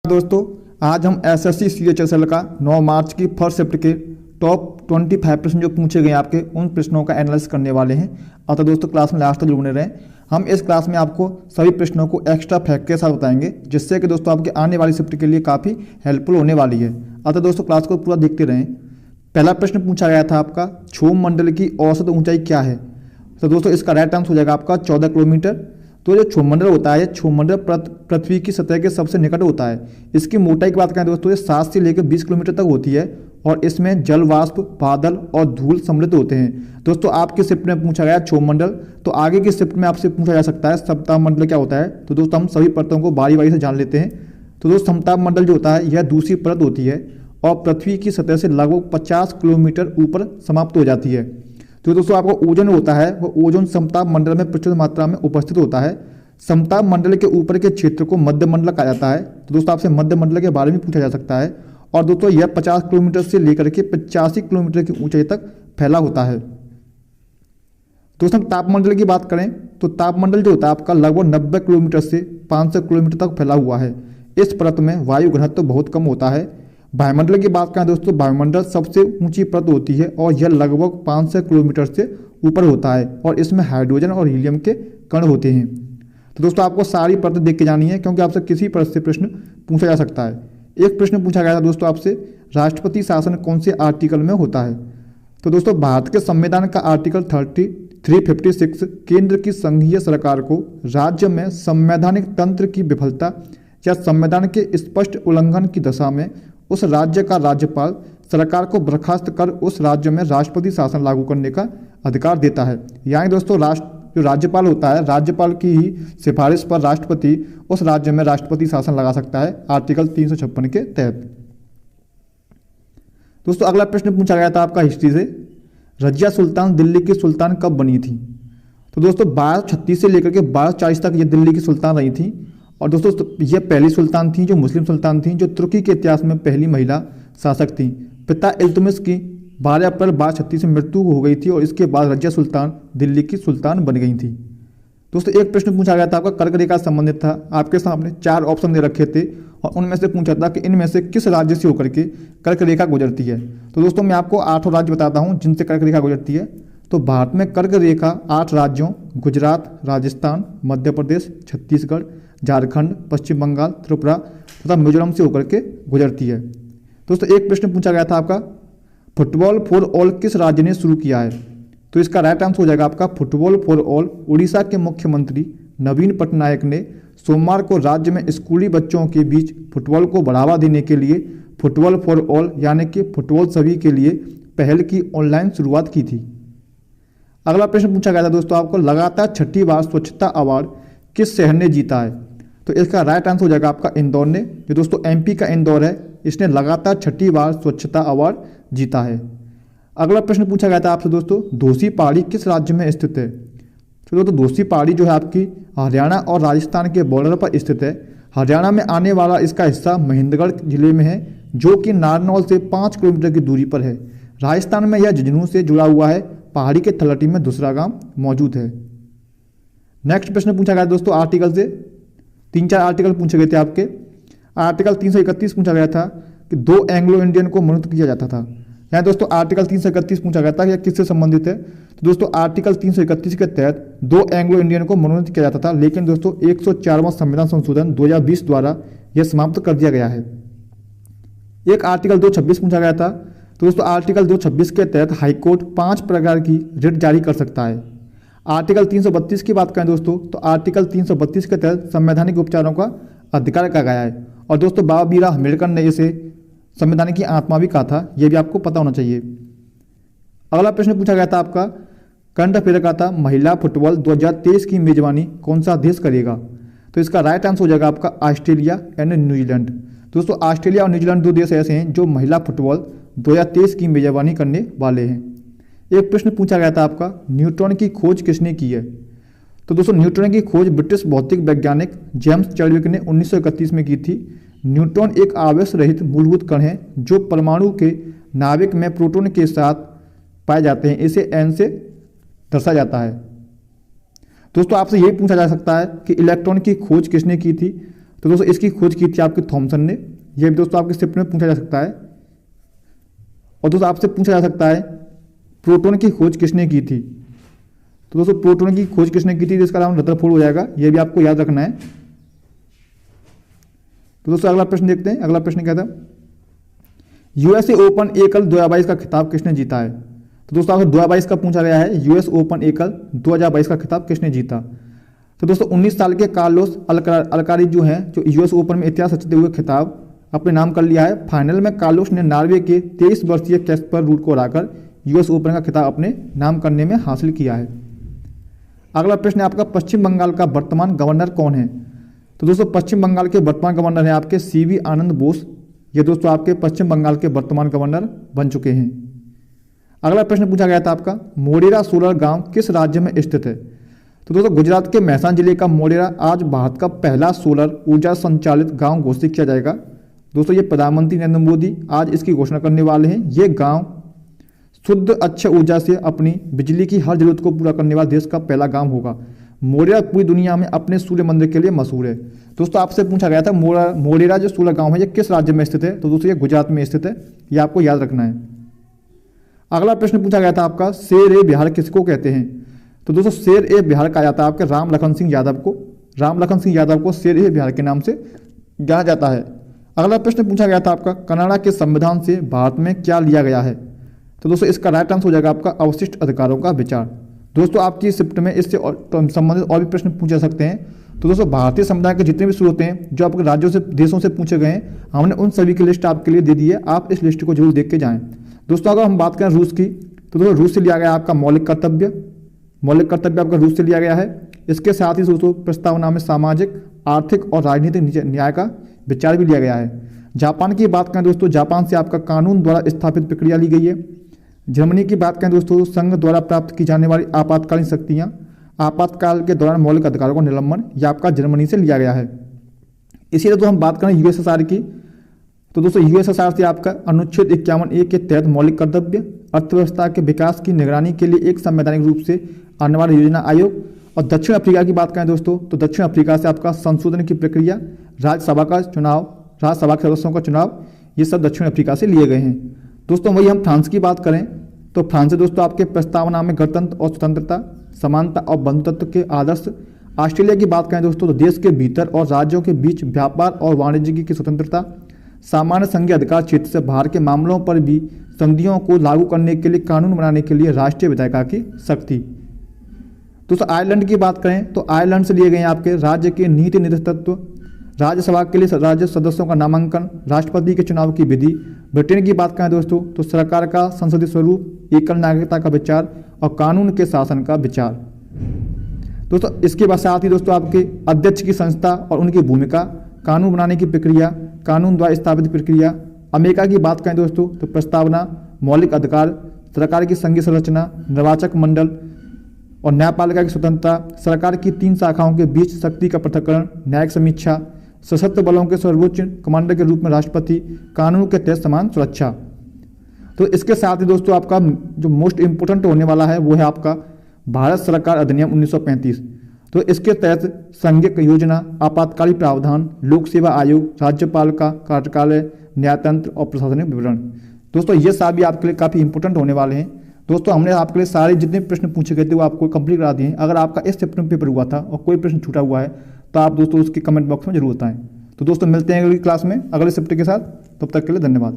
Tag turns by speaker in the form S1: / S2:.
S1: दोस्तों, आज हम एसएससी सीएचएसएल का 9 मार्च की फर्स्ट शिफ्ट के टॉप 25 प्रश्न जो पूछे गए आपके उन प्रश्नों का एनालिसिस करने वाले हैं। अतः दोस्तों क्लास में लास्ट तक जुड़े रहें। हम इस क्लास में आपको सभी प्रश्नों को एक्स्ट्रा फैक्ट के साथ बताएंगे, जिससे कि दोस्तों आपके आने वाली शिफ्ट के लिए काफ़ी हेल्पफुल होने वाली है। अतः दोस्तों क्लास को पूरा देखते रहें। पहला प्रश्न पूछा गया था आपका, क्षोभ मंडल की औसत ऊंचाई क्या है? तो दोस्तों इसका राइट आंसर हो जाएगा आपका 14 किलोमीटर। तो जो क्षोभमंडल होता है, क्षोभमंडल पृथ्वी की सतह के सबसे निकट होता है। इसकी मोटाई की बात करें दोस्तों, ये 7 से लेकर 20 किलोमीटर तक होती है और इसमें जल वाष्प, बादल और धूल सम्मिलित होते हैं। दोस्तों आपकी शिफ्ट में पूछा गया क्षोभमंडल, तो आगे की शिफ्ट में आपसे पूछा जा सकता है समताप मंडल क्या होता है। तो दोस्तों हम सभी परतों को बारी बारी से जान लेते हैं। तो दोस्तों समताप मंडल जो होता है यह दूसरी परत होती है और पृथ्वी की सतह से लगभग 50 किलोमीटर ऊपर समाप्त हो जाती है। तो दोस्तों आपका ओजोन होता है वो ओजोन समताप मंडल में प्रचुर मात्रा में उपस्थित होता है। समताप मंडल के ऊपर के क्षेत्र को मध्य मंडल कहा जाता है। तो दोस्तों आपसे मध्य मंडल के बारे में पूछा जा सकता है। और दोस्तों यह 50 किलोमीटर से लेकर के 85 किलोमीटर की ऊंचाई तक फैला होता है। दोस्तों तापमंडल की बात करें तो तापमंडल जो होता है आपका लगभग 90 किलोमीटर से 500 किलोमीटर तक फैला हुआ है। इस परत में वायु घनत्व बहुत कम होता है। वायुमंडल की बात करें दोस्तों, वायुमंडल सबसे ऊंची परत होती है और यह लगभग 500 किलोमीटर से ऊपर होता है और इसमें हाइड्रोजन और हीलियम के कण होते हैं। तो दोस्तों आपको सारी परतें देख के जानी है, क्योंकि आपसे किसी परत से प्रश्न पूछा जा सकता है। एक प्रश्न पूछा गया था दोस्तों आपसे, राष्ट्रपति शासन कौन से आर्टिकल में होता है? तो दोस्तों भारत के संविधान का आर्टिकल 356 केंद्र की संघीय सरकार को राज्य में संवैधानिक तंत्र की विफलता या संविधान के स्पष्ट उल्लंघन की दशा में उस राज्य का राज्यपाल सरकार को बर्खास्त कर उस राज्य में राष्ट्रपति शासन लागू करने का अधिकार देता है। यानी दोस्तों जो राज्यपाल होता है, राज्यपाल की ही सिफारिश पर राष्ट्रपति उस राज्य में राष्ट्रपति शासन लगा सकता है आर्टिकल 356 के तहत। दोस्तों अगला प्रश्न पूछा गया था आपका हिस्ट्री से, रजिया सुल्तान दिल्ली की सुल्तान कब बनी थी? तो दोस्तों 1236 से लेकर के 1240 तक ये दिल्ली की सुल्तान रही थी। और दोस्तों ये पहली सुल्तान थी जो मुस्लिम सुल्तान थी, जो तुर्की के इतिहास में पहली महिला शासक थी। पिता इल्तुतमिश की 12 अप्रैल 1236 में मृत्यु हो गई थी और इसके बाद रजिया सुल्तान दिल्ली की सुल्तान बन गई थी। दोस्तों एक प्रश्न पूछा गया था आपका कर्क रेखा संबंधित था। आपके सामने 4 ऑप्शन दे रखे थे और उनमें से पूछा था कि इनमें से किस राज्य से होकर के कर्क रेखा गुजरती है। तो दोस्तों मैं आपको 8 राज्य बताता हूँ जिनसे कर्क रेखा गुजरती है। तो भारत में कर्क रेखा 8 राज्यों गुजरात, राजस्थान, मध्य प्रदेश, छत्तीसगढ़, झारखंड, पश्चिम बंगाल, त्रिपुरा तथा मिजोरम से होकर के गुजरती है। दोस्तों एक प्रश्न पूछा गया था आपका, फुटबॉल फॉर ऑल किस राज्य ने शुरू किया है? तो इसका राइट आंसर हो जाएगा आपका फुटबॉल फॉर ऑल उड़ीसा के मुख्यमंत्री नवीन पटनायक ने सोमवार को राज्य में स्कूली बच्चों के बीच फुटबॉल को बढ़ावा देने के लिए फुटबॉल फॉर ऑल यानी कि फुटबॉल सभी के लिए पहल की ऑनलाइन शुरुआत की थी। अगला प्रश्न पूछा गया था दोस्तों आपको, लगातार 6ठी बार स्वच्छता अवार्ड किस शहर ने जीता है? तो इसका राइट आंसर हो जाएगा आपका इंदौर ने। जो दोस्तों एमपी का इंदौर है, इसने लगातार 6ठी बार स्वच्छता अवार्ड जीता है। अगला प्रश्न पूछा गया था आपसे दोस्तों, धोसी पहाड़ी किस राज्य में स्थित है? तो दोस्तों धोसी पहाड़ी जो है आपकी हरियाणा और राजस्थान के बॉर्डर पर स्थित है। हरियाणा में आने वाला इसका हिस्सा महेंद्रगढ़ जिले में है, जो कि नारनौल से 5 किलोमीटर की दूरी पर है। राजस्थान में यह झुंझुनू से जुड़ा हुआ है। पहाड़ी के तलहटी में दूसरा गांव मौजूद है। नेक्स्ट प्रश्न पूछा गया दोस्तों आर्टिकल से, 3-4 आर्टिकल पूछे गए थे आपके। आर्टिकल 331 पूछा गया था कि 2 एंग्लो इंडियन को मनोनीत किया जाता था। यहाँ दोस्तों आर्टिकल 331 पूछा गया था कि किससे संबंधित है। तो दोस्तों आर्टिकल 331 के तहत 2 एंग्लो इंडियन को मनोनीत किया जाता था, लेकिन दोस्तों 104वां संविधान संशोधन 2020 द्वारा यह समाप्त कर दिया गया है। एक आर्टिकल 226 पूछा गया था। तो दोस्तों आर्टिकल 226 के तहत हाईकोर्ट 5 प्रकार की रिट जारी कर सकता है। आर्टिकल 332 की बात करें दोस्तों, तो आर्टिकल 332 के तहत संवैधानिक उपचारों का अधिकार कहा गया है। और दोस्तों बाबा बीरा अम्बेडकर ने इसे संविधान की आत्मा भी कहा था, यह भी आपको पता होना चाहिए। अगला प्रश्न पूछा गया था आपका, करंट अफेयर का था, महिला फुटबॉल 2023 की मेजबानी कौन सा देश करेगा? तो इसका राइट आंसर हो जाएगा आपका ऑस्ट्रेलिया एंड न्यूजीलैंड। दोस्तों ऑस्ट्रेलिया और न्यूजीलैंड 2 देश ऐसे हैं जो महिला फुटबॉल 2023 की मेजबानी करने वाले हैं। एक प्रश्न पूछा गया था आपका, न्यूट्रॉन की खोज किसने की है? तो दोस्तों न्यूट्रॉन की खोज ब्रिटिश भौतिक वैज्ञानिक जेम्स चैडविक ने 1931 में की थी। न्यूट्रॉन एक आवेश रहित मूलभूत कण है जो परमाणु के नाभिक में प्रोटॉन के साथ पाए जाते हैं। इसे एन से दर्शाया जाता है। दोस्तों आपसे यही पूछा जा सकता है कि इलेक्ट्रॉन की खोज किसने की थी? तो दोस्तों इसकी खोज की थी आपकी थॉमसन ने। यह भी दोस्तों आपके शिफ्ट में पूछा जा सकता है। और दोस्तों आपसे पूछा जा सकता है प्रोटॉन की खोज किसने की थी। तो दोस्तों प्रोटॉन की खोज किसने की थी, जिसका नाम रदरफोर्ड हो जाएगा। यह भी आपको याद रखना है। तो दोस्तों अगला प्रश्न देखते हैं। अगला प्रश्न क्या था, यूएसए ओपन एकल 2022 का खिताब किसने जीता है। तो दोस्तों आपसे 2022 का पूछा गया है, यूएस ओपन एकल 2022 का खिताब किसने जीता। तो दोस्तों 19 साल के कार्लोस अल्काराज जो हैं, जो यूएस ओपन में इतिहास रचते हुए खिताब अपने नाम कर लिया है। फाइनल में कार्लोस ने नॉर्वे के 23 वर्षीय कैस्पर रूड को हराकर यूएस ओपन का खिताब अपने नाम करने में हासिल किया है। अगला प्रश्न है आपका, पश्चिम बंगाल का वर्तमान गवर्नर कौन है। तो दोस्तों पश्चिम बंगाल के वर्तमान गवर्नर हैं आपके सीवी आनंद बोस। ये दोस्तों आपके पश्चिम बंगाल के वर्तमान गवर्नर बन चुके हैं। अगला प्रश्न पूछा गया था आपका, मोढेरा सोलर गांव किस राज्य में स्थित है। तो दोस्तों गुजरात के मेहसाणा जिले का मोढेरा आज भारत का पहला सोलर ऊर्जा संचालित गांव घोषित किया जाएगा। दोस्तों ये प्रधानमंत्री नरेंद्र मोदी आज इसकी घोषणा करने वाले हैं। ये गांव शुद्ध अच्छ ऊर्जा से अपनी बिजली की हर जरूरत को पूरा करने वाला देश का पहला गांव होगा। मोढेरा पूरी दुनिया में अपने सूर्य मंदिर के लिए मशहूर है। दोस्तों आपसे पूछा गया था मोढेरा जो सोलर गांव है ये किस राज्य में स्थित है। तो दोस्तों ये गुजरात में स्थित है, ये आपको याद रखना है। अगला प्रश्न पूछा गया था आपका, शेर ए बिहार किसको कहते हैं। तो दोस्तों शेर ए बिहार कहा जाता है आपके राम लखन सिंह यादव को। राम लखन सिंह यादव को शेर ए बिहार के नाम से जाना जाता है। अगला प्रश्न पूछा गया था आपका, कनाडा के संविधान से भारत में क्या लिया गया है। तो दोस्तों इसका राइट आंसर हो जाएगा आपका अवशिष्ट अधिकारों का विचार। दोस्तों आपकी शिफ्ट में इससे संबंधित और भी प्रश्न पूछे सकते हैं। तो दोस्तों भारतीय संविधान के जितने भी सूत्र हैं जो आपके राज्यों से देशों से पूछे गए हैं, हमने उन सभी की लिस्ट आपके लिए दे दी है। आप इस लिस्ट को जरूर देख के जाएं। दोस्तों अगर हम बात करें रूस की, तो दोस्तों रूस से लिया गया आपका मौलिक कर्तव्य। मौलिक कर्तव्य आपका रूस से लिया गया है। इसके साथ ही दोस्तों प्रस्तावना में सामाजिक, आर्थिक और राजनीतिक न्याय का विचार भी लिया गया है। जापान की बात करें दोस्तों, जापान से आपका कानून द्वारा स्थापित प्रक्रिया ली गई है। जर्मनी की बात करें दोस्तों, संघ द्वारा प्राप्त की जाने वाली आपातकालीन शक्तियां, आपातकाल के दौरान मौलिक अधिकारों का निलंबन, यह आपका जर्मनी से लिया गया है। इसी तरह तो हम बात करें यूएसएसआर की, तो दोस्तों यूएसएसआर से आपका अनुच्छेद 51A के तहत मौलिक कर्तव्य, अर्थव्यवस्था के विकास की निगरानी के लिए एक संवैधानिक रूप से आने वाला योजना आयोग। और दक्षिण अफ्रीका की बात करें दोस्तों, तो दक्षिण अफ्रीका से आपका संशोधन की प्रक्रिया, राज्यसभा का चुनाव, राज्यसभा के सदस्यों का चुनाव, ये सब दक्षिण अफ्रीका से लिए गए हैं। दोस्तों वही हम फ्रांस की बात करें, तो फ्रांस से दोस्तों आपके प्रस्तावना में गणतंत्र और स्वतंत्रता, समानता और बंधुत्व के आदर्श। ऑस्ट्रेलिया की बात करें दोस्तों, तो देश के भीतर और राज्यों के बीच व्यापार और वाणिज्य की स्वतंत्रता, सामान्य संघीय अधिकार क्षेत्र से बाहर के मामलों पर भी संधियों को लागू करने के लिए कानून बनाने के लिए राष्ट्रीय विधायिका की शक्ति। दोस्तों आयरलैंड की बात करें, तो आयरलैंड से लिए गए आपके राज्य के नीति नेतृत्व, राज्यसभा के लिए राज्य सदस्यों का नामांकन, राष्ट्रपति के चुनाव की विधि। ब्रिटेन की बात करें दोस्तों, तो सरकार का संसदीय स्वरूप, एकल नागरिकता का विचार और कानून के शासन का विचार। दोस्तों इसके बाद साथ ही दोस्तों आपके अध्यक्ष की संस्था और उनकी भूमिका, कानून बनाने की प्रक्रिया, कानून द्वारा स्थापित प्रक्रिया। अमेरिका की बात करें दोस्तों, तो प्रस्तावना, मौलिक अधिकार, सरकार की संघीय संरचना, निर्वाचक मंडल और न्यायपालिका की स्वतंत्रता, सरकार की 3 शाखाओं के बीच शक्ति का पृथक्करण, न्यायिक समीक्षा, सशस्त्र बलों के सर्वोच्च कमांडर के रूप में राष्ट्रपति, कानून के तहत समान सुरक्षा। तो इसके साथ ही दोस्तों आपका जो मोस्ट इंपोर्टेंट होने वाला है वो है आपका भारत सरकार अधिनियम 1935। तो इसके तहत संघीय योजना, आपातकालीन प्रावधान, लोक सेवा आयोग, राज्यपाल का कार्यकालय, न्यायतंत्र और प्रशासनिक विवरण। दोस्तों ये सभी आपके लिए काफ़ी इंपोर्टेंट होने वाले हैं। दोस्तों हमने आपके लिए सारे जितने प्रश्न पूछे गए थे वो आपको कंप्लीट करा दिए हैं। अगर आपका इस चैप्टर में पेपर हुआ था और कोई प्रश्न छूटा हुआ है तो आप दोस्तों उसके कमेंट बॉक्स में जरूर बताएं। तो दोस्तों मिलते हैं अगली क्लास में अगले चैप्टर के साथ। तब तक के लिए धन्यवाद।